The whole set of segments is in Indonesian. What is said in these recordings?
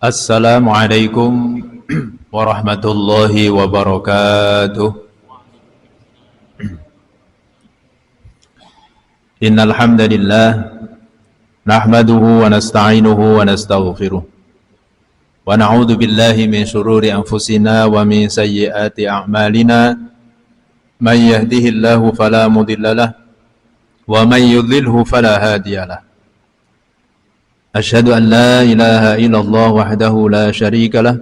Assalamualaikum warahmatullahi wabarakatuh. Innal hamdalillah nahmaduhu wa nasta'inuhu wa nastaghfiruh wa na'udzu billahi min shururi anfusina wa min sayyiati a'malina may yahdihillahu fala mudilla lahu wa may yudlilhu fala hadiya lahu. Asyhadu an la ilaha illallah wahdahu la syarika lah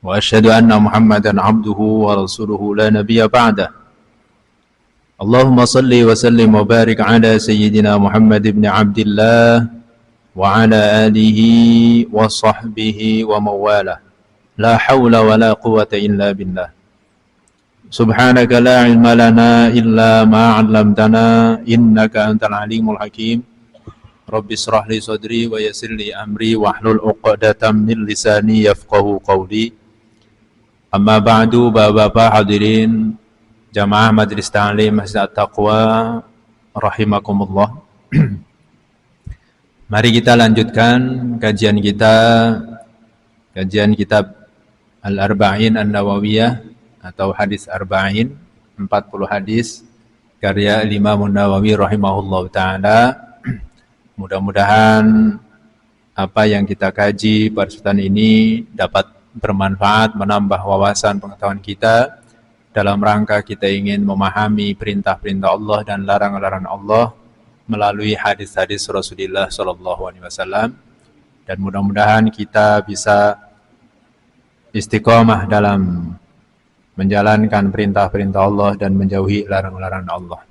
wa asyhadu anna Muhammadan abduhu wa rasuluhu la nabiyya ba'dah. Allahumma salli wa sallim wa barik ala sayyidina Muhammad ibn Abdillah wa ala alihi wa sahbihi wa mawalah. La hawla wa la quwwata illa billah. Subhanaka la ilma lana illa ma 'allamtana innaka antal alimul hakim. Rabbi shrah li sadri wa yassir li amri wahlul 'uqdatam min lisani yafqahu qawli. Amma ba'du, Bapak-bapak hadirin jamaah Majelis Ta'lim Masjid At-Taqwa rahimakumullah. Mari kita lanjutkan kajian kitab Al-Arba'in An-Nawawiyah atau hadis Arba'in, 40 hadis karya Imam Nawawi rahimahullah ta'ala. Mudah-mudahan apa yang kita kaji pada kesempatan ini dapat bermanfaat, menambah wawasan pengetahuan kita dalam rangka kita ingin memahami perintah-perintah Allah dan larangan-larangan Allah melalui hadis-hadis Rasulullah SAW. Dan mudah-mudahan kita bisa istiqomah dalam menjalankan perintah-perintah Allah dan menjauhi larangan-larangan Allah.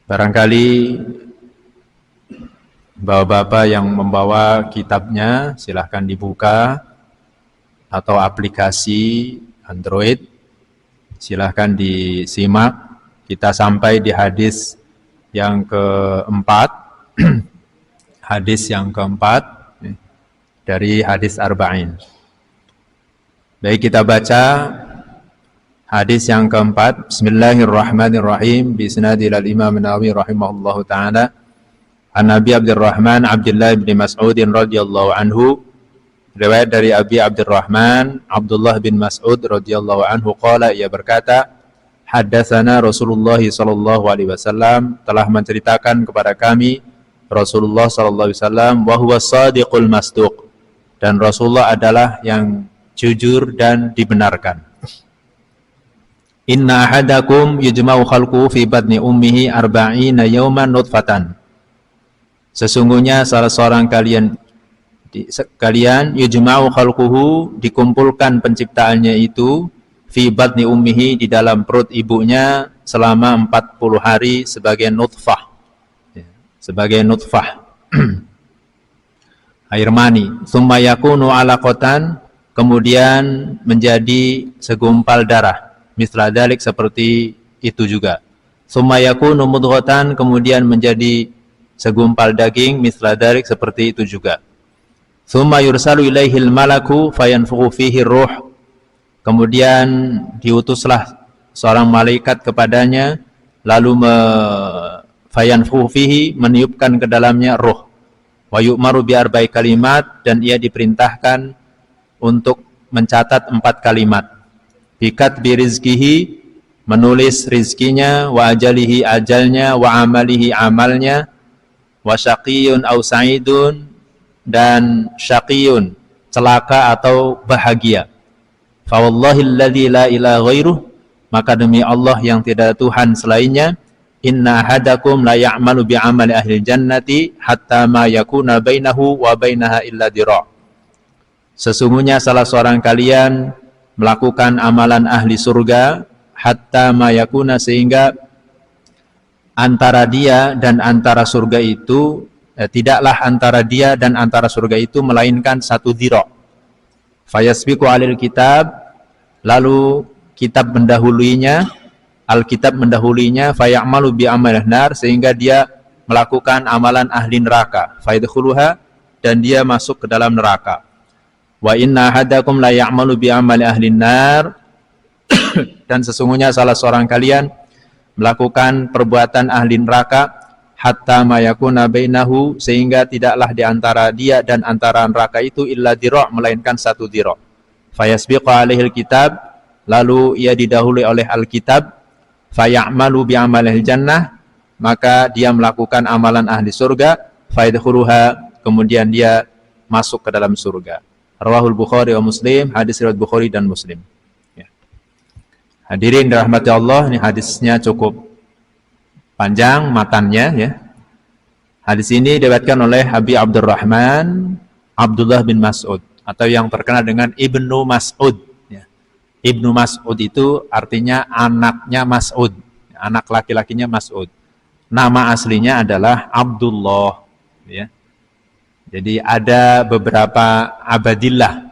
Barangkali bapak-bapak yang membawa kitabnya silahkan dibuka, atau aplikasi Android silahkan disimak. Kita sampai di hadis yang keempat, hadis yang keempat dari hadis Arba'in. Baik, kita baca hadis yang keempat. Bismillahirrahmanirrahim. Bisnadil al-Imam Nawawi rahimahullahu ta'ala. An Nabi Abdurrahman Abdullah bin Mas'ud radhiyallahu anhu. Riwayat dari Abi Abdurrahman Abdullah bin Mas'ud radhiyallahu anhu qala, ia berkata, haddatsana Rasulullah sallallahu alaihi wasallam, telah menceritakan kepada kami Rasulullah sallallahu alaihi wasallam, wa huwa shadiqul masduq, dan Rasulullah adalah yang jujur dan dibenarkan. Inna ahadakum yujma'u khalquhu fi batni ummihi arba'ina yawman nutfatan. Sesungguhnya salah seorang kalian yujma'u khalquhu, dikumpulkan penciptaannya itu, fi batni ummihi, di dalam perut ibunya selama 40 hari sebagai nutfah. Sebagai nutfah. Air mani. Tsumma yakunu 'alaqatan, kemudian menjadi segumpal darah. Misla dalik, seperti itu juga. Tsumma yakunu mudghatan, kemudian menjadi segumpal daging. Misla dalik, seperti itu juga. Tsumma yursalu ilaihil malaku fayanfukhu fihi ruh, kemudian diutuslah seorang malaikat kepadanya, lalu fayanfukhu fihi, meniupkan ke dalamnya ruh. Wa yu'maru bi arba'i kalimat, dan ia diperintahkan untuk mencatat 4 kalimat. Bikat birizkihi, menulis rizkinya, wa ajalihi, ajalnya, wa amalihi, amalnya, wa syaqiyun au sa'idun, dan syaqiyun, celaka atau bahagia. Fa wallahi alladzi la ilaha ghairuh, maka demi Allah yang tidak ada Tuhan selainnya, inna ahadakum la ya'malu bi amali ahli jannati hatta ma yakuna bainahu wa bainaha illa dira'. Sesungguhnya salah seorang kalian melakukan amalan ahli surga, hatta mayakuna, sehingga antara dia dan antara surga itu, tidaklah antara dia dan antara surga itu melainkan 1 dhira'. Fayasbiqu alil kitab, lalu kitab mendahuluinya, Alkitab mendahuluinya, fayamalu bi amalih nar, sehingga dia melakukan amalan ahli neraka, fayadkhuluha, dan dia masuk ke dalam neraka. Wa inna ahadakum la ya'malu bi amali ahli nar, dan sesungguhnya salah seorang kalian melakukan perbuatan ahli neraka, hatta ma yakuna bainahu, sehingga tidaklah di antara dia dan antara neraka itu illa dira', melainkan satu dira'. Fayasbiqu alaihil kitab, lalu ia didahului oleh Alkitab, fayamalu bi amalil jannah, maka dia melakukan amalan ahli surga, fayadkhuluha, kemudian dia masuk ke dalam surga. Rawahul Bukhari wa Muslim, hadis riwayat Bukhari dan Muslim. Ya. Hadirin dirahmati Allah, ini hadisnya cukup panjang matannya ya. Hadis ini diriwayatkan oleh Abi Abdurrahman Abdullah bin Mas'ud, atau yang terkenal dengan Ibnu Mas'ud ya. Ibnu Mas'ud itu artinya anaknya Mas'ud, anak laki-lakinya Mas'ud. Nama aslinya adalah Abdullah ya. Jadi ada beberapa Abadillah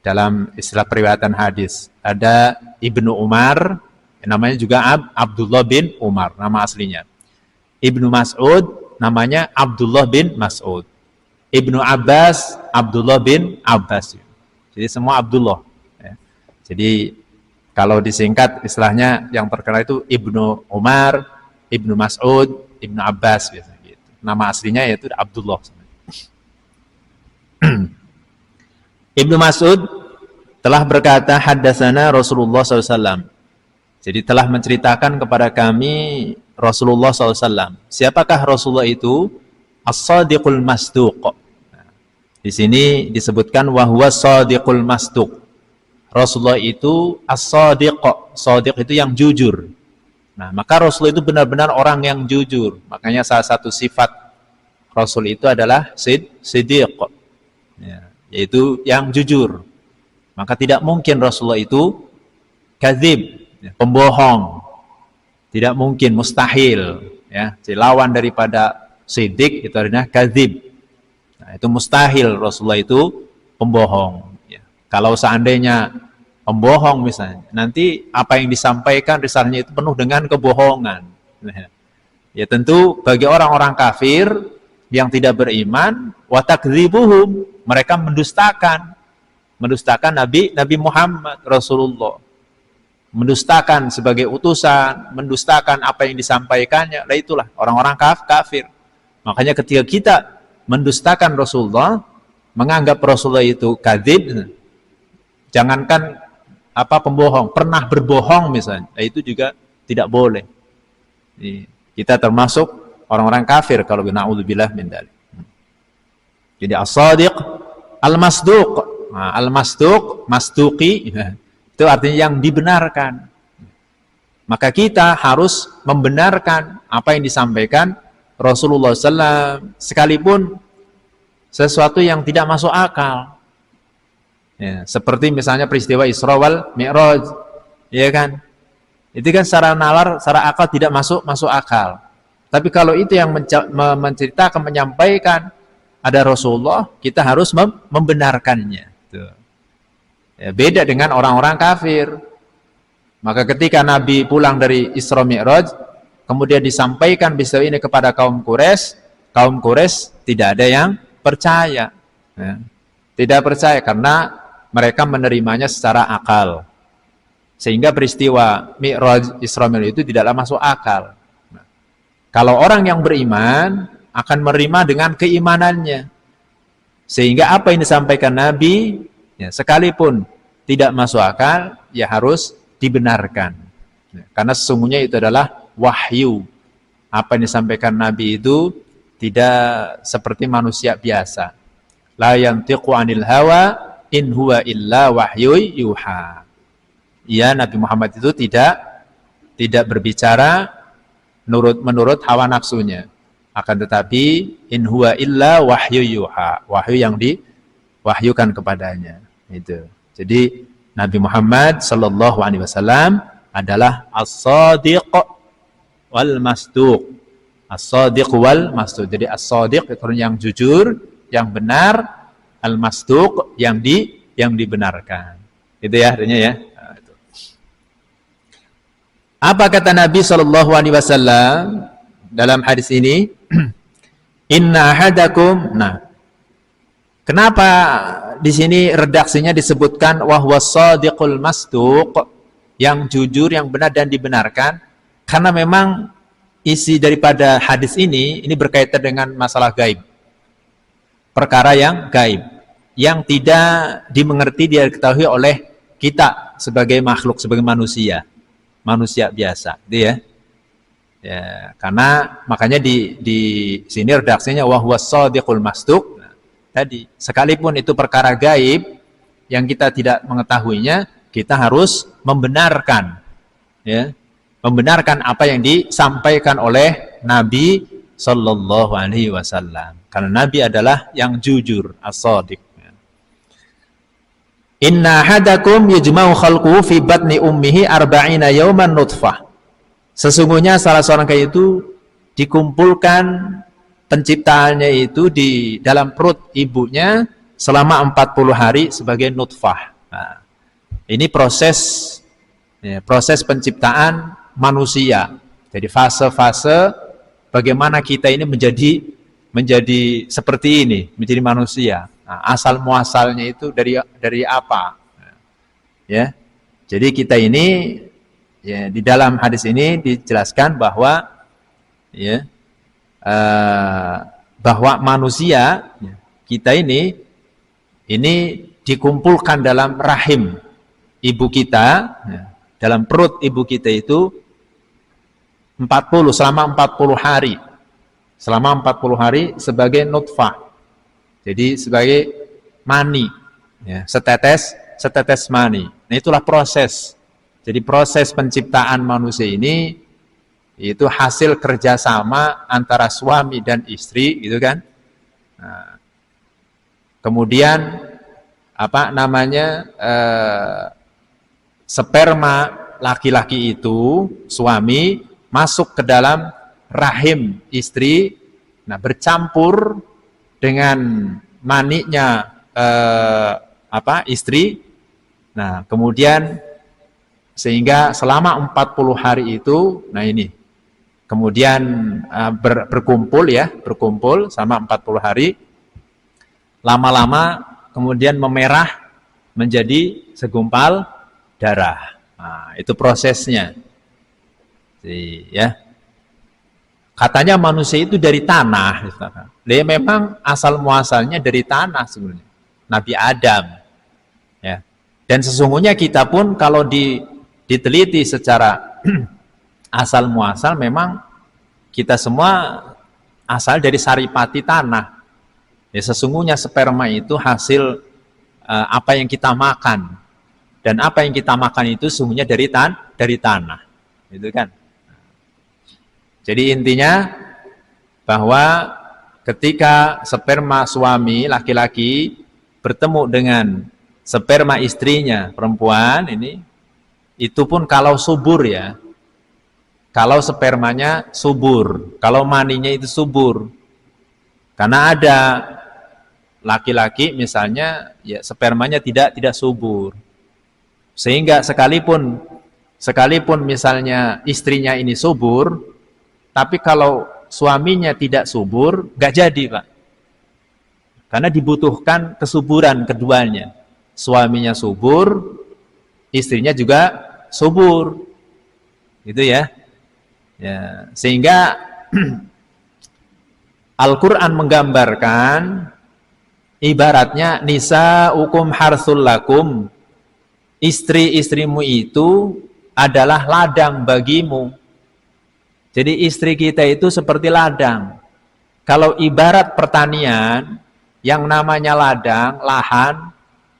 dalam istilah periwayatan hadis. Ada Ibnu Umar, namanya juga Abdullah bin Umar, nama aslinya. Ibnu Mas'ud, namanya Abdullah bin Mas'ud. Ibnu Abbas, Abdullah bin Abbas. Jadi semua Abdullah. Ya. Jadi kalau disingkat istilahnya yang terkenal itu Ibnu Umar, Ibnu Mas'ud, Ibnu Abbas biasanya gitu. Nama aslinya yaitu Abdullah. Ibnu Mas'ud telah berkata, haddatsana Rasulullah SAW. Jadi telah menceritakan kepada kami Rasulullah SAW. Siapakah Rasulullah itu? As-Sadiqul Masduq. Nah, di sini disebutkan wahwa Sadiqul Masduq. Rasulullah itu As-Sadiq. Sadiq itu yang jujur. Nah, maka Rasulullah itu benar-benar orang yang jujur. Makanya salah satu sifat Rasul itu adalah Siddiq. Ya, yaitu yang jujur. Maka tidak mungkin Rasulullah itu kadzib, pembohong. Tidak mungkin, mustahil ya. Jadi lawan daripada siddiq itu artinya kadzib. Nah, itu mustahil Rasulullah itu pembohong ya. Kalau seandainya pembohong misalnya, nanti apa yang disampaikan risalahnya itu penuh dengan kebohongan. Ya tentu bagi orang-orang kafir yang tidak beriman, wa takdzibuhum, mereka mendustakan Nabi Muhammad Rasulullah, mendustakan sebagai utusan, mendustakan apa yang disampaikannya. Lah itulah orang-orang kafir. Makanya ketika kita mendustakan Rasulullah, menganggap Rasulullah itu kadzib, jangankan pembohong, pernah berbohong misalnya, itu juga tidak boleh. Kita termasuk orang-orang kafir kalau na'udzubillah min dzalik. Jadi as-sadiq al-masduq. Nah, al-masduq, masduqi itu artinya yang dibenarkan. Maka kita harus membenarkan apa yang disampaikan Rasulullah SAW, sekalipun sesuatu yang tidak masuk akal. Ya, seperti misalnya peristiwa Isra wal Mi'raj, ya kan? Itu kan secara nalar, secara akal tidak masuk akal. Tapi kalau itu yang menceritakan, menyampaikan ada Rasulullah, kita harus membenarkannya. Tuh. Ya, beda dengan orang-orang kafir. Maka ketika Nabi pulang dari Isra Mi'raj, kemudian disampaikan peristiwa ini kepada kaum Quraisy tidak ada yang percaya. Ya. Tidak percaya karena mereka menerimanya secara akal. Sehingga peristiwa Mi'raj Isra Mi'raj itu tidaklah masuk akal. Nah, kalau orang yang beriman akan menerima dengan keimanannya. Sehingga apa yang disampaikan Nabi, ya, sekalipun tidak masuk akal, ya harus dibenarkan. Ya, karena sesungguhnya itu adalah wahyu. Apa yang disampaikan Nabi itu tidak seperti manusia biasa. La yantiqu 'anil hawa in huwa illa wahyu yuha. Ya, Nabi Muhammad itu tidak berbicara menurut hawa nafsunya. Akan tetapi in huwa illa wahyu yuha, wahyu yang diwahyukan kepadanya. Itu. Jadi Nabi Muhammad sallallahu alaihi wasallam adalah as-sadiq wal masduq. As-sadiq wal masduq. Jadi as-sadiq itu yang jujur, yang benar, al-masduq yang dibenarkan. Itu ya artinya ya. Apa kata Nabi sallallahu alaihi wasallam dalam hadis ini? Inna ahadakum. Nah, kenapa di sini redaksinya disebutkan wahwa shadiqul masduq, yang jujur, yang benar dan dibenarkan? Karena memang isi daripada hadis ini berkaitan dengan masalah gaib. Perkara yang gaib, yang tidak dimengerti, dia diketahui oleh kita sebagai makhluk, sebagai manusia biasa, gitu ya. Ya, karena makanya di sini redaksinya wa huwas shadiqul masduq. Nah, tadi sekalipun itu perkara gaib yang kita tidak mengetahuinya, kita harus membenarkan, ya, membenarkan apa yang disampaikan oleh Nabi Sallallahu Alaihi Wasallam. Karena Nabi adalah yang jujur, as-shadiq. Inna hadakum yujma'u khalquhu fi batni ummihi arba'ina yawman nutfah. Sesungguhnya salah seorang kayak itu dikumpulkan penciptaannya itu di dalam perut ibunya selama 40 hari sebagai nutfah. Nah, ini proses penciptaan manusia. Jadi fase-fase bagaimana kita ini menjadi seperti ini, menjadi manusia. Nah, asal muasalnya itu dari apa? Ya. Jadi kita ini, ya, di dalam hadis ini dijelaskan bahwa, ya, bahwa manusia, ya, kita ini dikumpulkan dalam rahim ibu kita, ya, dalam perut ibu kita itu selama 40 hari. Selama 40 hari sebagai nutfah. Jadi sebagai mani, ya, setetes mani. Nah, itulah proses. Jadi proses penciptaan manusia ini itu hasil kerjasama antara suami dan istri, gitu kan? Nah, kemudian sperma laki-laki itu, suami, masuk ke dalam rahim istri, nah, bercampur dengan maniknya istri. Nah, kemudian sehingga selama 40 hari itu, nah ini, kemudian berkumpul selama 40 hari, lama-lama kemudian memerah menjadi segumpal darah. Nah, itu prosesnya. Jadi, ya. Katanya manusia itu dari tanah. Dia memang asal muasalnya dari tanah sebenarnya. Nabi Adam. Ya. Dan sesungguhnya kita pun kalau diteliti secara asal muasal, memang kita semua asal dari saripati tanah. Ya, sesungguhnya sperma itu hasil apa yang kita makan. Dan apa yang kita makan itu sesungguhnya dari tanah. Gitu kan? Jadi intinya bahwa ketika sperma suami laki-laki bertemu dengan sperma istrinya perempuan ini, itu pun kalau subur, ya. Kalau spermanya subur, kalau maninya itu subur. Karena ada laki-laki misalnya, ya, spermanya tidak subur. Sehingga sekalipun misalnya istrinya ini subur, tapi kalau suaminya tidak subur, nggak jadi, Pak. Karena dibutuhkan kesuburan keduanya. Suaminya subur, istrinya juga subur. Gitu ya. Ya, sehingga Al-Quran menggambarkan ibaratnya nisa'ukum harsul lakum. Istri-istrimu itu adalah ladang bagimu. Jadi istri kita itu seperti ladang. Kalau ibarat pertanian, yang namanya ladang, lahan,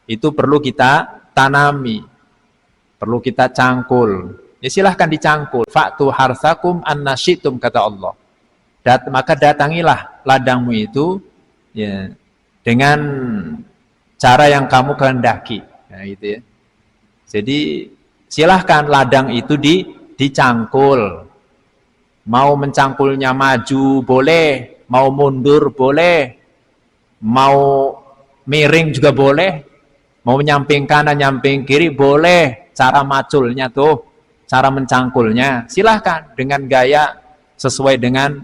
itu perlu kita tanami. Perlu kita cangkul. Ya, silahkan dicangkul. Fa'tu harsakum annasyitum, kata Allah. Maka datangilah ladangmu itu, ya, dengan cara yang kamu kehendaki. Ya, gitu ya. Jadi silahkan ladang itu dicangkul. Mau mencangkulnya maju boleh, mau mundur boleh, mau miring juga boleh, mau nyamping kanan, nyamping kiri boleh. Cara maculnya tuh, cara mencangkulnya, silahkan dengan gaya sesuai dengan,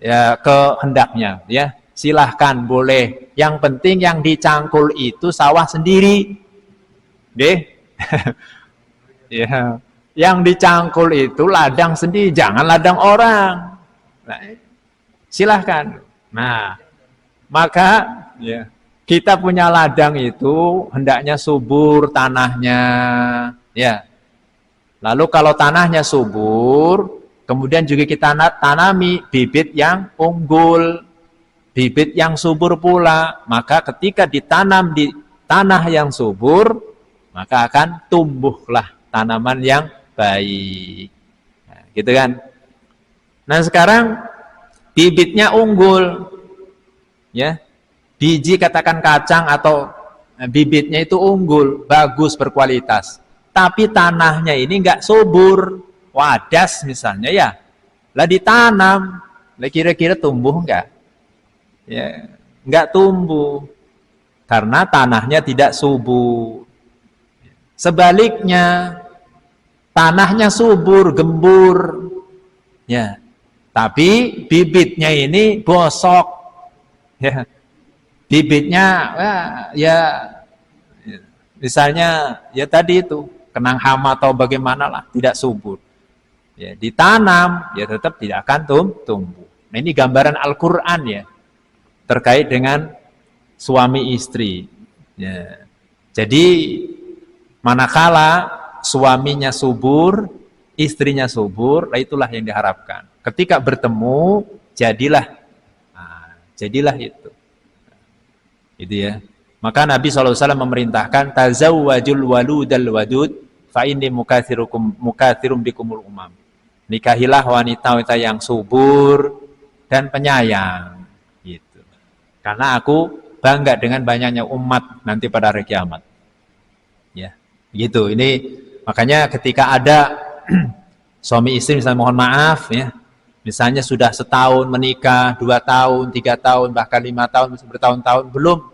ya kehendaknya, ya. Silahkan boleh. Yang penting yang dicangkul itu sawah sendiri, deh. Ya. Yang dicangkul itu ladang sendiri, jangan ladang orang. Nah, silahkan. Nah, maka ya, kita punya ladang itu hendaknya subur tanahnya. Ya. Lalu kalau tanahnya subur, kemudian juga kita tanami bibit yang unggul, bibit yang subur pula. Maka ketika ditanam di tanah yang subur, maka akan tumbuhlah tanaman yang baik. Nah, gitu kan. Nah, sekarang bibitnya unggul. Ya. Biji katakan kacang atau bibitnya itu unggul, bagus, berkualitas. Tapi tanahnya ini enggak subur, wadas misalnya ya. Lah ditanam, lah kira-kira tumbuh enggak? Ya, enggak tumbuh. Karena tanahnya tidak subur. Sebaliknya, tanahnya subur, gembur. Ya. Tapi bibitnya ini bosok. Ya. Bibitnya ya misalnya ya tadi itu kena hama atau bagaimanalah, tidak subur. Ya, ditanam ya tetap tidak akan tumbuh. Nah, ini gambaran Al-Qur'an ya terkait dengan suami istri. Ya. Jadi manakala suaminya subur, istrinya subur, itulah yang diharapkan. Ketika bertemu, jadilah itu. Itu ya. Maka Nabi SAW memerintahkan tazawwajul waludal wadud fa inni mukatsirum bikumul umam. Nikahilah wanita-wanita yang subur dan penyayang gitu. Karena aku bangga dengan banyaknya umat nanti pada hari kiamat. Ya, gitu. Ini makanya ketika ada suami istri misalnya mohon maaf ya, misalnya sudah setahun menikah, 2 tahun, 3 tahun, bahkan 5 tahun, bertahun-tahun belum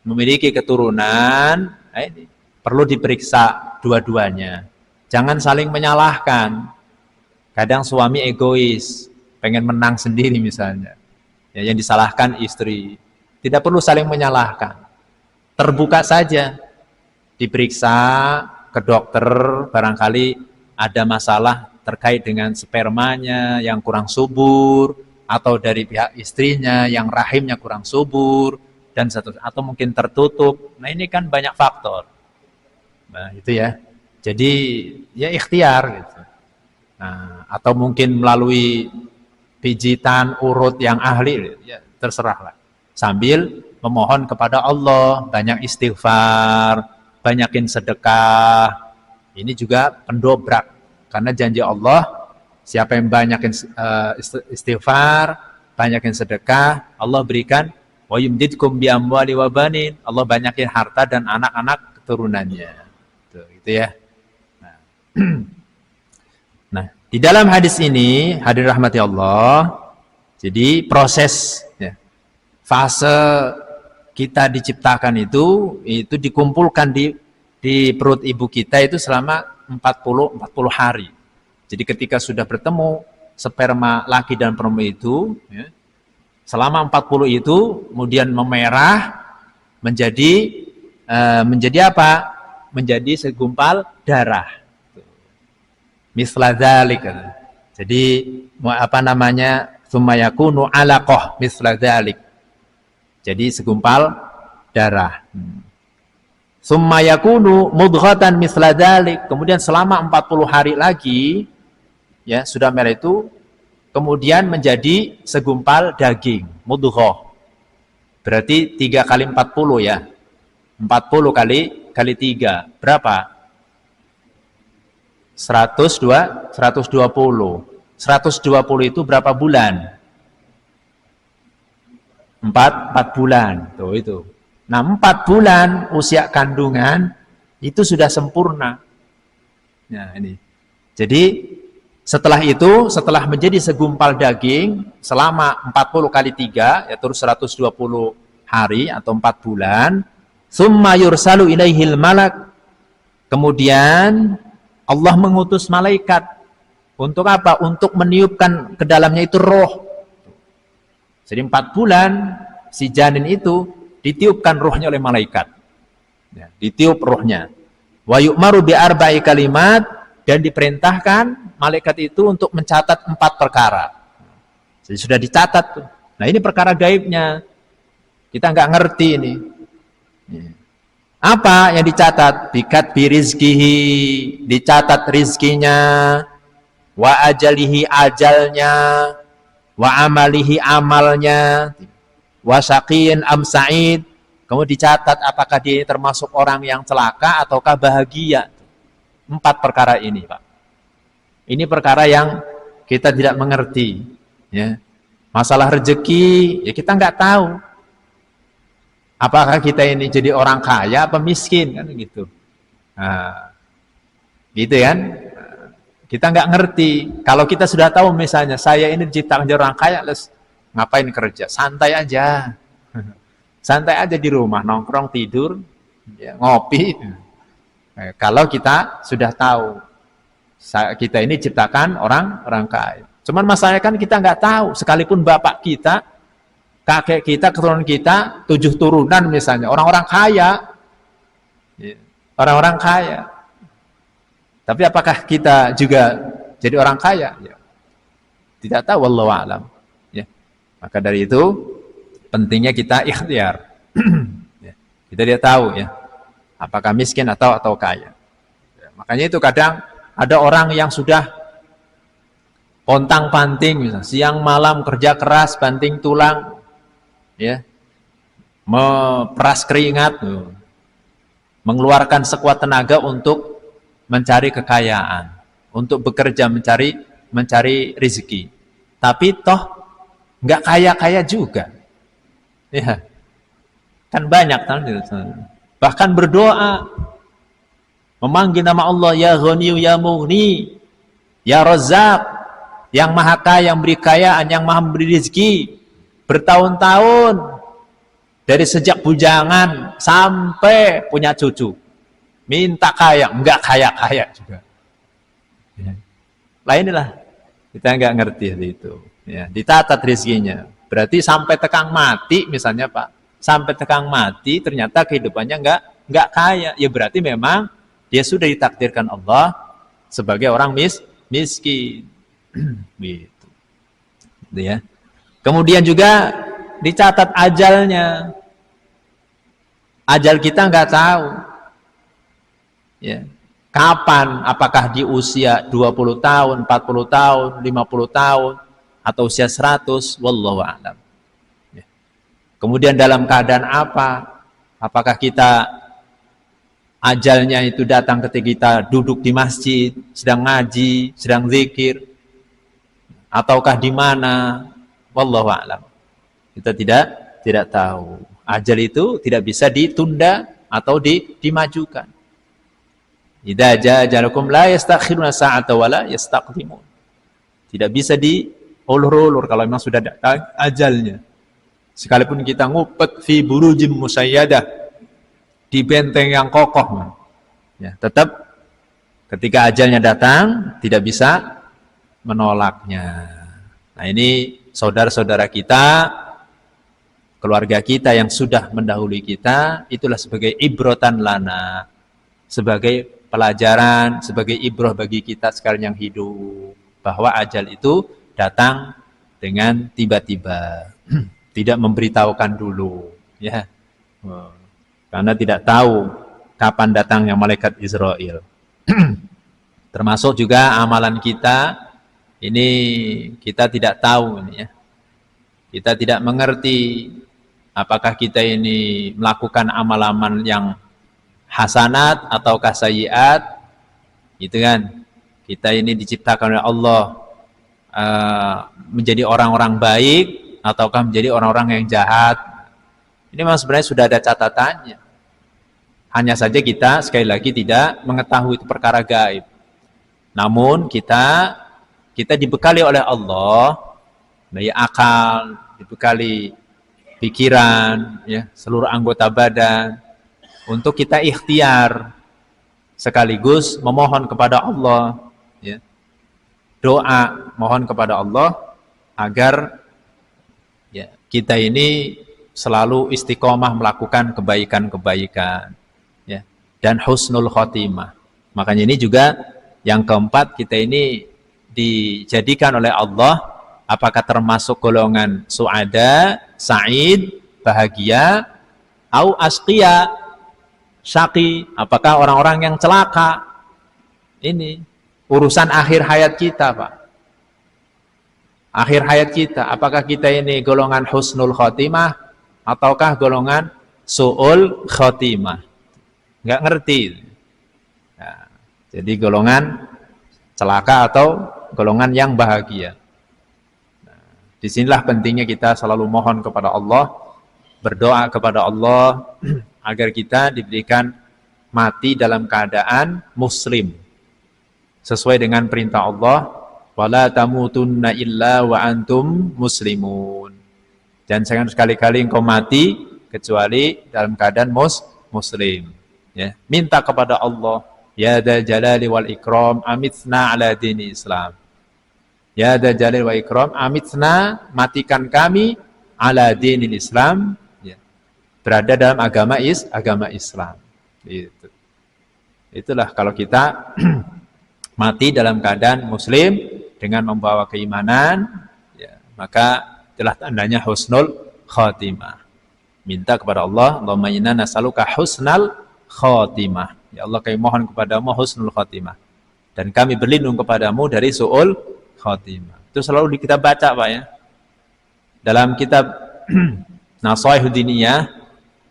memiliki keturunan, ini perlu diperiksa dua-duanya. Jangan saling menyalahkan. Kadang suami egois, pengen menang sendiri misalnya. Ya, yang disalahkan istri. Tidak perlu saling menyalahkan. Terbuka saja. Diperiksa ke dokter, barangkali ada masalah terkait dengan spermanya yang kurang subur, atau dari pihak istrinya yang rahimnya kurang subur, dan atau mungkin tertutup. Nah, ini kan banyak faktor. Nah, itu ya. Jadi ya ikhtiar gitu. Nah, atau mungkin melalui pijitan urut yang ahli, ya terserahlah. Sambil memohon kepada Allah, banyak istighfar, banyakin sedekah. Ini juga pendobrak. Karena janji Allah, siapa yang banyakin istighfar, banyakin sedekah, Allah berikan wa yumdidkum bi amwali wa banin. Allah banyakin harta dan anak-anak keturunannya. Tuh, gitu ya. Nah, di dalam hadis ini, hadirin rahmati Allah, jadi proses ya, fase kita diciptakan itu dikumpulkan di perut ibu kita itu selama 40 hari. Jadi ketika sudah bertemu sperma laki dan perempuan itu ya, selama 40 itu kemudian memerah menjadi apa? Menjadi segumpal darah. Misla dzalik. Jadi apa namanya? Tsumma yakunu 'alaqah misla dzalik. Jadi segumpal darah. Tsumma yakunu mudghatan misla dzalik. Kemudian selama 40 hari lagi ya sudah merah itu kemudian menjadi segumpal daging, mudghah. Berarti 3 kali 40 ya. 40 kali 3. Berapa? 120. 120 itu berapa bulan? 4 bulan. Tuh itu. Nah, 4 bulan usia kandungan itu sudah sempurna. Nah, ini. Jadi setelah itu, setelah menjadi segumpal daging selama 40 kali 3, yaitu 120 hari atau 4 bulan, summa yursalu ilaihil malak. Kemudian Allah mengutus malaikat. Untuk apa? Untuk meniupkan ke dalamnya itu roh. Jadi 4 bulan si janin itu ditiupkan rohnya oleh malaikat. Ya, ditiup rohnya. Wa yu'maru bi arba'i kalimat, dan diperintahkan malaikat itu untuk mencatat 4 perkara. Jadi sudah dicatat tuh. Nah ini perkara gaibnya, kita nggak ngerti ini. Apa yang dicatat? Bikat birizkihi, dicatat rizkinya, wa ajalihi ajalnya, wa amalihi amalnya, wa syaqiyin am sa'id. Kemudian dicatat apakah dia termasuk orang yang celaka ataukah bahagia. 4 perkara ini, Pak. Ini perkara yang kita tidak mengerti. Ya. Masalah rezeki, ya kita nggak tahu. Apakah kita ini jadi orang kaya apa miskin, kan gitu. Nah, gitu kan? Kita nggak ngerti. Kalau kita sudah tahu misalnya saya ini diciptakan jadi orang kaya, terus ngapain kerja? Santai aja. Santai aja di rumah, nongkrong, tidur, ya, ngopi. Kalau kita sudah tahu kita ini ciptakan orang kaya. Cuman masalahnya kan kita nggak tahu, sekalipun bapak kita, kakek kita, keturunan kita, 7 turunan misalnya, orang-orang kaya. Orang-orang kaya. Tapi apakah kita juga jadi orang kaya? Ya. Tidak tahu, wallahu a'lam. Ya. Maka dari itu, pentingnya kita ikhtiar. Ya. Kita dia tahu ya, apakah miskin atau kaya. Ya. Makanya itu kadang ada orang yang sudah pontang-panting, misalnya, siang malam kerja keras, banting tulang, ya, meperas keringat, mengeluarkan sekuat tenaga untuk mencari kekayaan, untuk bekerja mencari rezeki. Tapi toh nggak kaya-kaya juga, ya, kan banyak kan, bahkan berdoa, memanggil nama Allah, ya Ghani, ya Mughni, ya Razzaq, yang maha kaya, yang beri kekayaan, yang maha memberi rezeki, bertahun-tahun dari sejak bujangan sampai punya cucu, minta kaya, enggak kaya-kaya juga. Ya. Lah inilah kita enggak ngerti itu. Ya, ditatat rezekinya. Berarti sampai tekang mati misalnya Pak, sampai tekang mati ternyata kehidupannya enggak kaya. Ya berarti memang dia sudah ditakdirkan Allah sebagai orang miskin. Gitu. Ya. Kemudian juga dicatat ajalnya. Ajal kita nggak tahu. Ya. Kapan? Apakah di usia 20 tahun, 40 tahun, 50 tahun, atau usia 100? Wallahu a'lam. Ya. Kemudian dalam keadaan apa? Apakah kita ajalnya itu datang ketika kita duduk di masjid, sedang ngaji, sedang zikir, ataukah di mana? Wallahu a'lam. Kita tidak tahu. Ajal itu tidak bisa ditunda atau dimajukan. Idza jaa ajalukum la yastakhiruna sa'ata wa la yastaqdimun. Tidak bisa diulur-ulur kalau memang sudah datang ajalnya. Sekalipun kita ngupet fi burujim musayyadah, di benteng yang kokoh, ya, tetap ketika ajalnya datang tidak bisa menolaknya. Nah ini saudara-saudara kita, keluarga kita yang sudah mendahului kita, itulah sebagai ibrotan lana, sebagai pelajaran, sebagai ibroh bagi kita sekalian yang hidup, bahwa ajal itu datang dengan tiba-tiba, tidak memberitahukan dulu, ya, karena tidak tahu kapan datangnya malaikat Israel. Termasuk juga amalan kita. Ini kita tidak tahu ini ya. Kita tidak mengerti apakah kita ini melakukan amal-amal yang hasanat ataukah sayyiat. Gitu kan. Kita ini diciptakan oleh Allah menjadi orang-orang baik ataukah menjadi orang-orang yang jahat. Ini memang sebenarnya sudah ada catatannya. Hanya saja kita sekali lagi tidak mengetahui itu perkara gaib. Namun kita dibekali oleh Allah dari akal, dibekali pikiran, ya, seluruh anggota badan untuk kita ikhtiar sekaligus memohon kepada Allah, ya, doa mohon kepada Allah agar ya, kita ini selalu istiqomah melakukan kebaikan-kebaikan, ya, dan husnul khotimah. Makanya ini juga Yang keempat, kita ini dijadikan oleh Allah apakah termasuk golongan su'ada, sa'id, bahagia, au asqiya, syaqi, apakah orang-orang yang celaka. Ini urusan akhir hayat kita, Pak. Akhir hayat kita, apakah kita ini golongan husnul khotimah ataukah golongan su'ul khotimah? Nggak ngerti. Nah, jadi golongan celaka atau golongan yang bahagia. Nah, disinilah pentingnya kita selalu mohon kepada Allah, berdoa kepada Allah agar kita diberikan mati dalam keadaan muslim sesuai dengan perintah Allah, wala tamutunna illa wa antum muslimun. Dan jangan sekali-kali engkau mati kecuali dalam keadaan muslim. Ya, minta kepada Allah, ya dzal jalali wal ikram amitna ala dini Islam. Ya dzal jalali wal ikram amitna, matikan kami ala dini Islam, ya, berada dalam agama Islam. Itu. Itulah kalau kita mati dalam keadaan muslim dengan membawa keimanan, ya, maka itulah tandanya husnul khotimah. Minta kepada Allah, Allahumma inna nas'aluka husnal khotimah. Ya Allah, kami mohon kepadamu husnul khotimah. Dan kami berlindung kepadamu dari su'ul khotimah. Itu selalu kita baca, Pak, ya. Dalam kitab Nasaihud Diniyah,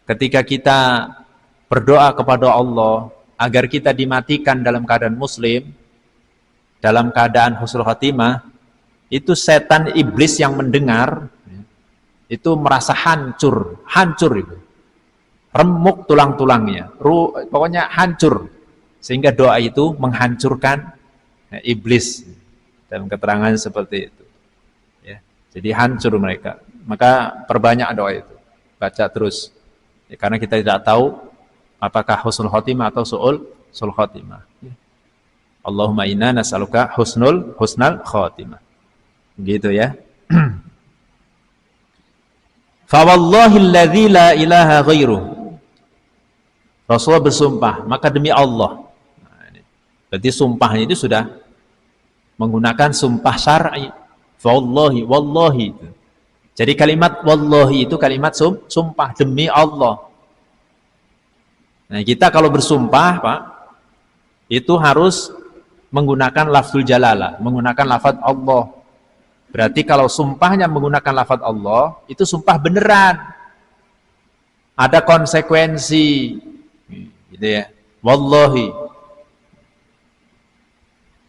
ketika kita berdoa kepada Allah agar kita dimatikan dalam keadaan muslim, dalam keadaan husnul khotimah, itu setan iblis yang mendengar itu merasa hancur itu. Remuk tulang-tulangnya, pokoknya hancur, sehingga doa itu menghancurkan iblis. Dalam keterangan seperti itu, ya. Jadi hancur mereka. Maka perbanyak doa itu, baca terus, ya, karena kita tidak tahu apakah husnul khotimah atau su'ul khotimah, ya. Allahumma inna nas'aluka husnal khotimah, gitu, ya. Fa wallahi alladzi la ilaha ghairuh, Rasulullah bersumpah, maka demi Allah. Nah, ini. Berarti sumpahnya itu sudah menggunakan sumpah syar'i. Wallahi, wallahi. Jadi kalimat wallahi itu kalimat sumpah demi Allah. Nah, kita kalau bersumpah, Pak, itu harus menggunakan lafzul jalalah, menggunakan lafaz Allah. Berarti kalau sumpahnya menggunakan lafaz Allah, itu sumpah beneran. Ada konsekuensi. Gitu, ya. Wallahi.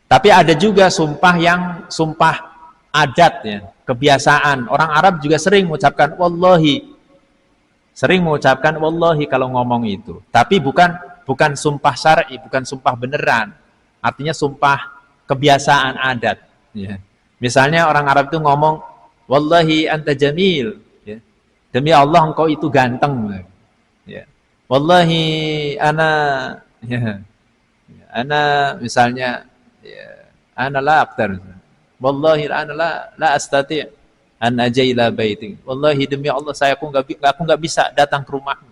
Tapi ada juga sumpah yang sumpah adat, ya, kebiasaan. Orang Arab juga sering mengucapkan wallahi. Sering mengucapkan wallahi kalau ngomong itu. Tapi bukan sumpah syar'i, bukan sumpah beneran. Artinya sumpah kebiasaan adat, ya. Misalnya orang Arab itu ngomong wallahi anta jamil, ya. Demi Allah engkau itu ganteng, ya. Wallahi ana, ya, ana misalnya, ya, ana la aqtar, wallahi ana la astati' an ajaila baiti, wallahi demi Allah aku nggak bisa datang ke rumahmu.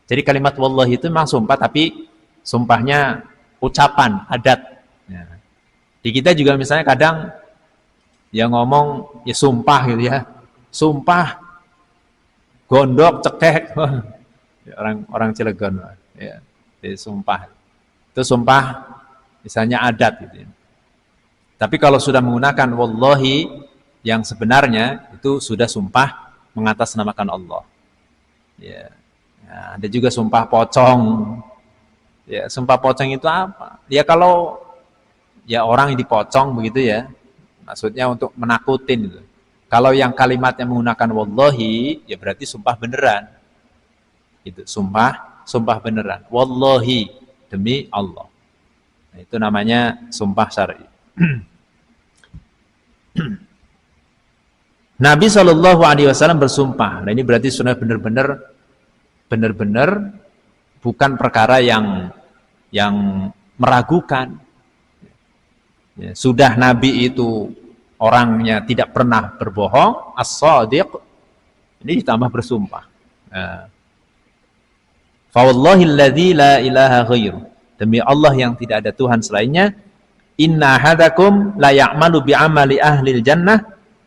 Jadi kalimat wallahi itu memang sumpah, tapi sumpahnya ucapan adat, ya. Di kita juga misalnya kadang ya ngomong ya sumpah gitu, ya, sumpah gondok cekek. Orang Cilegon, ya, sumpah itu sumpah misalnya adat gitu, ya. Tapi kalau sudah menggunakan wallahi yang sebenarnya itu sudah sumpah mengatasnamakan Allah, ya. Nah, ada juga sumpah pocong, ya. Sumpah pocong itu apa? Ya kalau ya orang yang dipocong begitu, ya, maksudnya untuk menakutin gitu. Kalau yang kalimatnya menggunakan wallahi, ya berarti sumpah beneran. Itu sumpah beneran. Wallahi, demi Allah. Nah, itu namanya sumpah syar'i. Nabi SAW bersumpah. Nah, ini berarti sudah benar-benar bukan perkara yang meragukan. Ya, sudah Nabi itu orangnya tidak pernah berbohong, as-shadiq. Ini ditambah bersumpah. Nah, fa wallahi alladzi la ilaha ghairu, demi Allah yang tidak ada Tuhan selainnya, Inna hadakum la ya'malu bi'amali ahlil jannah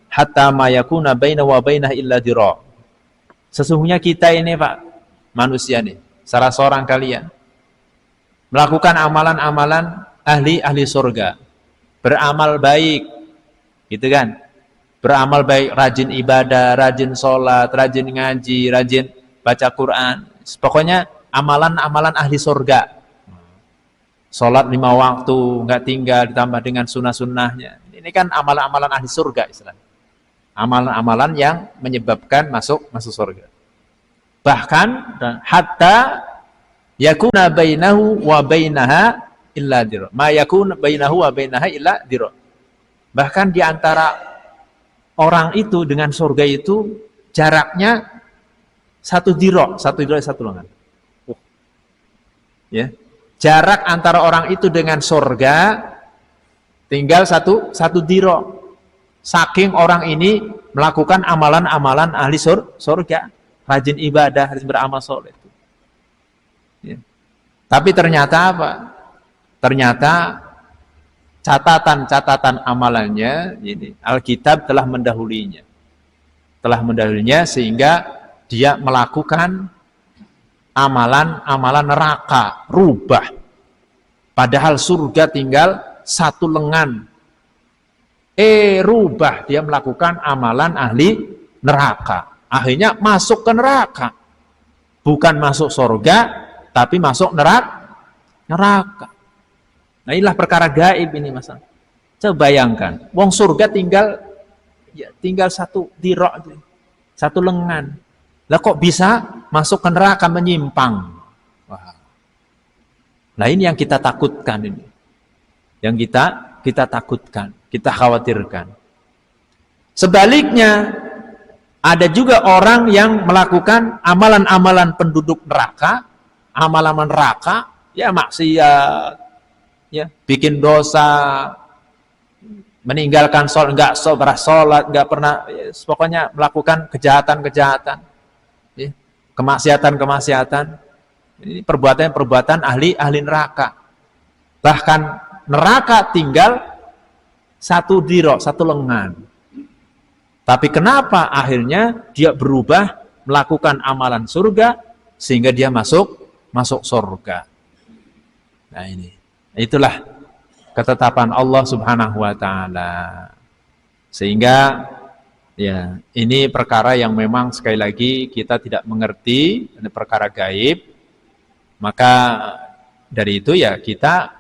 hatta ma yakuna baina wa bainah illa dira. Sesungguhnya kita ini Pak, manusia nih, salah seorang kalian melakukan amalan-amalan ahli surga, beramal baik, gitu kan? Beramal baik, rajin ibadah, rajin sholat, rajin ngaji, rajin baca Quran. Pokoknya amalan-amalan ahli surga. Sholat 5 waktu, nggak tinggal, ditambah dengan sunnah-sunnahnya. Ini kan amalan-amalan ahli surga istilahnya. Amalan-amalan yang menyebabkan masuk surga. Bahkan hatta yakuna bainahu wa bainaha illa dira. Ma yakuna bainahu wa bainaha illa dira. Bahkan di antara orang itu dengan surga itu jaraknya 1 dira, 1 lengan. Ya. Jarak antara orang itu dengan surga tinggal satu dira. Saking orang ini melakukan amalan-amalan ahli surga, rajin ibadah, rajin beramal soleh. Ya. Tapi ternyata apa? Ternyata catatan amalannya ini Alkitab telah mendahulunya. Sehingga dia melakukan amalan neraka, rubah. Padahal surga tinggal 1 lengan. Rubah, dia melakukan amalan ahli neraka. Akhirnya masuk ke neraka. Bukan masuk surga, tapi masuk neraka. Nah, inilah perkara gaib ini, Mas. Coba bayangkan, wong surga tinggal 1 dira, 1 lengan. Lah kok bisa masuk ke neraka, menyimpang? Wah. Nah, ini yang kita takutkan ini. Yang kita takutkan, kita khawatirkan. Sebaliknya, ada juga orang yang melakukan amalan-amalan penduduk neraka, amalan neraka, ya maksiat, ya bikin dosa, meninggalkan sholat, nggak pernah sholat, nggak pernah, ya, pokoknya melakukan kejahatan-kejahatan, ya, kemaksiatan. Ini perbuatan ahli neraka. Bahkan neraka tinggal 1 dira, 1 lengan. Tapi kenapa akhirnya dia berubah melakukan amalan surga sehingga dia masuk surga? Nah, itulah ketetapan Allah Subhanahu wa taala. Sehingga ya, ini perkara yang memang sekali lagi kita tidak mengerti, ini perkara gaib. Maka dari itu ya kita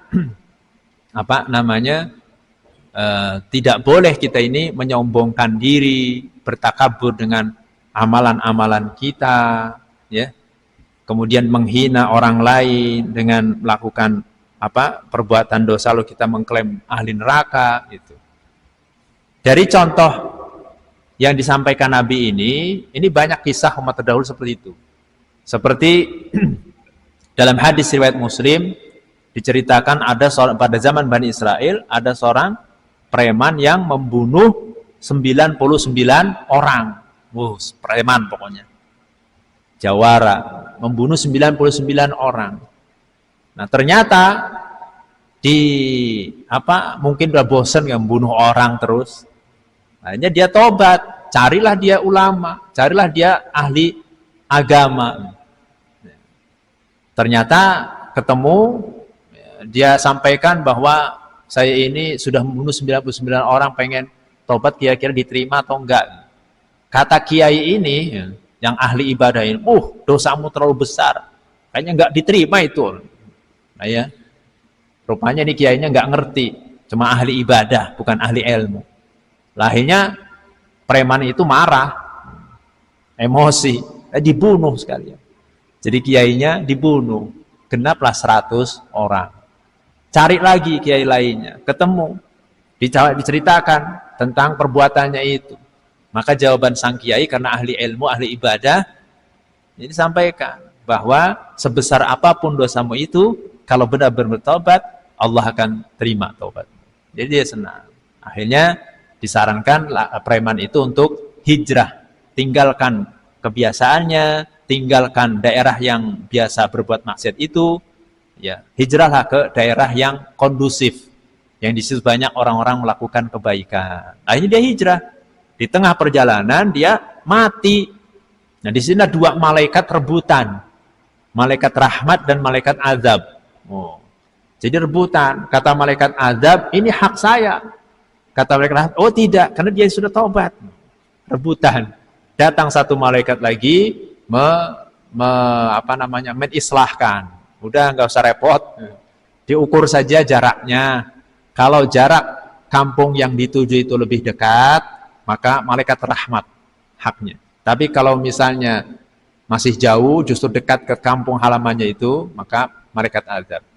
tidak boleh kita ini menyombongkan diri, bertakabur dengan amalan-amalan kita, ya. Kemudian menghina orang lain dengan melakukan perbuatan dosa, lalu kita mengklaim ahli neraka gitu. Dari contoh yang disampaikan Nabi ini banyak kisah umat terdahulu seperti itu. Seperti dalam hadis riwayat Muslim diceritakan pada zaman Bani Israel ada seorang preman yang membunuh 99 orang. Preman pokoknya. Jawara, membunuh 99 orang. Nah, ternyata mungkin udah bosan membunuh orang terus. Akhirnya dia tobat, carilah dia ulama, carilah dia ahli agama. Ternyata ketemu, dia sampaikan bahwa saya ini sudah membunuh 99 orang, pengen tobat, kira-kira diterima atau enggak. Kata kiai ini, yang ahli ibadah ini, dosamu terlalu besar, kayaknya enggak diterima itu. Nah ya, rupanya ini kiainya enggak ngerti, cuma ahli ibadah, bukan ahli ilmu. Akhirnya preman itu marah, emosi, dibunuh sekalian. Jadi kiainya dibunuh, genaplah 100 orang. Cari lagi kiai lainnya, ketemu, diceritakan tentang perbuatannya itu. Maka jawaban sang kiai karena ahli ilmu, ahli ibadah, ini sampaikan bahwa sebesar apapun dosamu itu, kalau benar-benar bertobat, Allah akan terima taubat. Jadi dia senang. Akhirnya disarankan preman itu untuk hijrah, tinggalkan kebiasaannya, tinggalkan daerah yang biasa berbuat maksiat itu, ya hijrahlah ke daerah yang kondusif, yang di situ banyak orang-orang melakukan kebaikan. Akhirnya dia hijrah. Di tengah perjalanan dia mati. Nah, di sini dua malaikat rebutan. Malaikat rahmat dan malaikat azab. Oh. Jadi rebutan. Kata malaikat azab, ini hak saya. Kata malaikat rahmat, oh tidak, karena dia sudah taubat. Rebutan. Datang satu malaikat lagi menislahkan. Udah nggak usah repot. Diukur saja jaraknya. Kalau jarak kampung yang dituju itu lebih dekat, maka malaikat rahmat haknya. Tapi kalau misalnya masih jauh, justru dekat ke kampung halamannya itu, maka malaikat azab.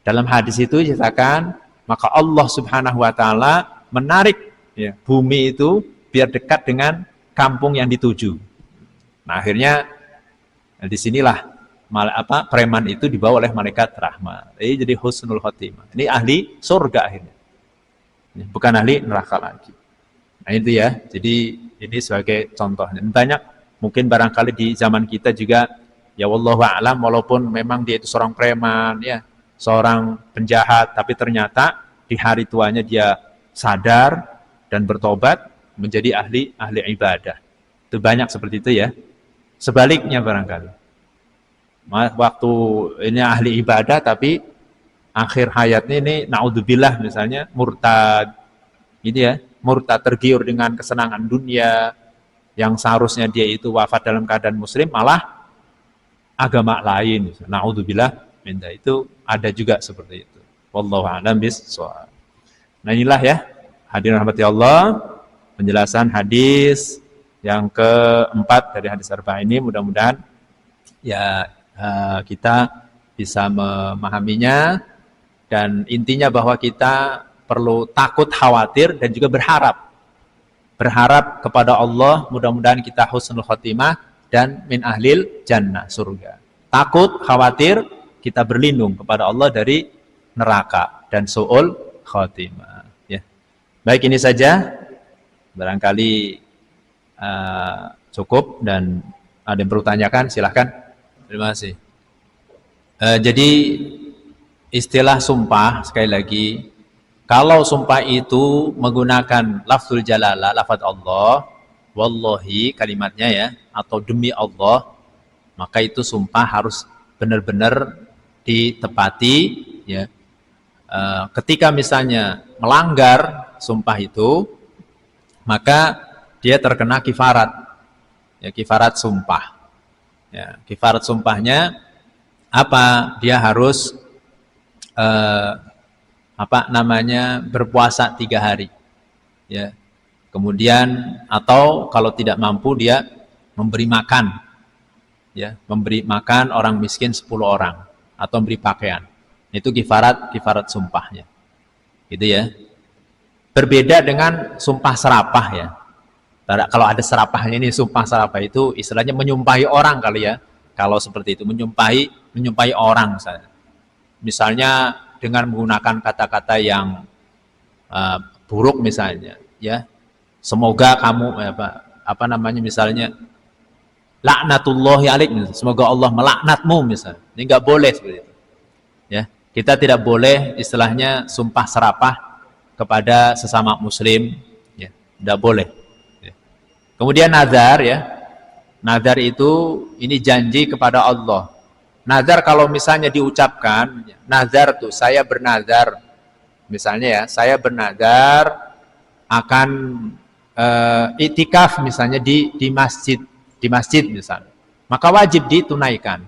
Dalam hadis itu dikatakan, maka Allah Subhanahu wa taala menarik ya, bumi itu biar dekat dengan kampung yang dituju. Nah, akhirnya disinilah preman itu dibawa oleh malaikat rahmat. Jadi husnul khotimah. Ini ahli surga akhirnya. Bukan ahli neraka lagi. Nah itu ya. Jadi ini sebagai contoh. Dan banyak mungkin barangkali di zaman kita juga ya wallahu a'lam, walaupun memang dia itu seorang preman ya, seorang penjahat, tapi ternyata di hari tuanya dia sadar dan bertobat menjadi ahli ibadah. Itu banyak seperti itu ya. Sebaliknya barangkali waktu ini ahli ibadah tapi akhir hayatnya ini naudzubillah misalnya murtad gitu ya, murtad, tergiur dengan kesenangan dunia yang seharusnya dia itu wafat dalam keadaan muslim malah agama lain, naudzubillah minta. Itu ada juga seperti itu. Wallahu a'lam bishawab. Nah inilah ya hadirin rahmati Allah, penjelasan hadis yang keempat dari hadis arba'in ini. Mudah-mudahan ya kita bisa memahaminya, dan intinya bahwa kita perlu takut, khawatir, dan juga berharap kepada Allah. Mudah-mudahan kita husnul khotimah dan min ahlil jannah, surga. Takut, khawatir, kita berlindung kepada Allah dari neraka dan su'ul khotimah ya. Baik, ini saja barangkali cukup, dan ada yang perlu tanyakan silahkan. Terima kasih. Jadi istilah sumpah, sekali lagi, kalau sumpah itu menggunakan lafzul jalalah, lafaz Allah, wallahi kalimatnya ya, atau demi Allah, maka itu sumpah harus benar-benar ditepati ya. Ketika misalnya melanggar sumpah itu, maka dia terkena kifarat ya, kifarat sumpah. Ya, kifarat sumpahnya apa? Dia harus berpuasa 3 hari. Ya. Kemudian atau kalau tidak mampu dia memberi makan. Ya, memberi makan orang miskin 10 orang atau memberi pakaian. Itu kifarat sumpahnya. Gitu ya. Berbeda dengan sumpah serapah ya. Kalau ada serapahnya, ini sumpah serapah itu istilahnya menyumpahi orang kali ya. Kalau seperti itu menyumpahi orang misalnya dengan menggunakan kata-kata yang buruk misalnya ya. Semoga kamu misalnya laknatullahi alaik, semoga Allah melaknatmu misalnya. Ini enggak boleh seperti itu. Ya, kita tidak boleh istilahnya sumpah serapah kepada sesama muslim ya, enggak boleh. Kemudian nazar ya. Nazar itu ini janji kepada Allah. Nazar kalau misalnya diucapkan, nazar tuh saya bernazar. Misalnya ya, saya bernazar akan iktikaf misalnya di masjid misalnya. Maka wajib ditunaikan.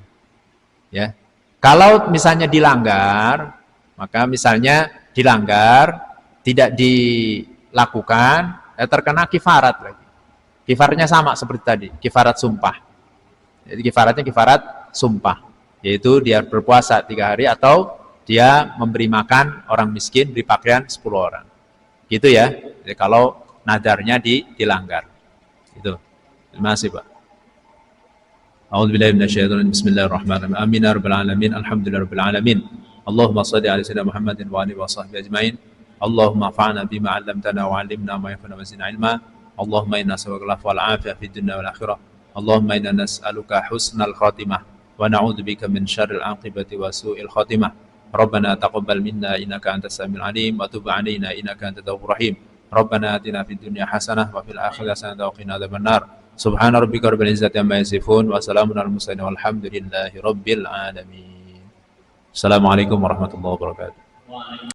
Ya. Kalau misalnya dilanggar, maka misalnya dilanggar tidak dilakukan, terkena kifarat lagi. Kifaratnya sama seperti tadi, kifarat sumpah. Jadi kifaratnya kifarat sumpah, yaitu dia berpuasa 3 hari atau dia memberi makan orang miskin, beri pakaian 10 orang. Gitu ya. Jadi kalau nadarnya dilanggar. Itu. Terima kasih, Pak. A'udzubillahi minasyaitonir rajim. Bismillahirrahmanirrahim. Amin ya rabbal alamin. Alhamdulillahirabbil alamin. Allahumma shalli ala sayyidina Muhammadin wa alihi washabbihi ajmain. Allahumma fa'na bima 'allamtana wa 'allimna ma yanfa'una wa zidna 'ilma. Allahumma inna nas'aluka al-'afwa wal 'afiyah fid dunya wal akhirah. Allahumma inna nas'aluka husnal khatimah wa na'udzubika min syarril 'aqibati wa su'il khatimah. Rabbana taqabbal minna innaka antas samiul alim wa tub 'alaina innaka antat tawwabur rahim. Rabbana atina fid dunya hasanah wa fil akhirati hasanah wa qina adzabannar. Subhana rabbika rabbil izzati amma yasifun wa salamun alal mursalin walhamdulillahi rabbil alamin. Assalamualaikum warahmatullahi wabarakatuh.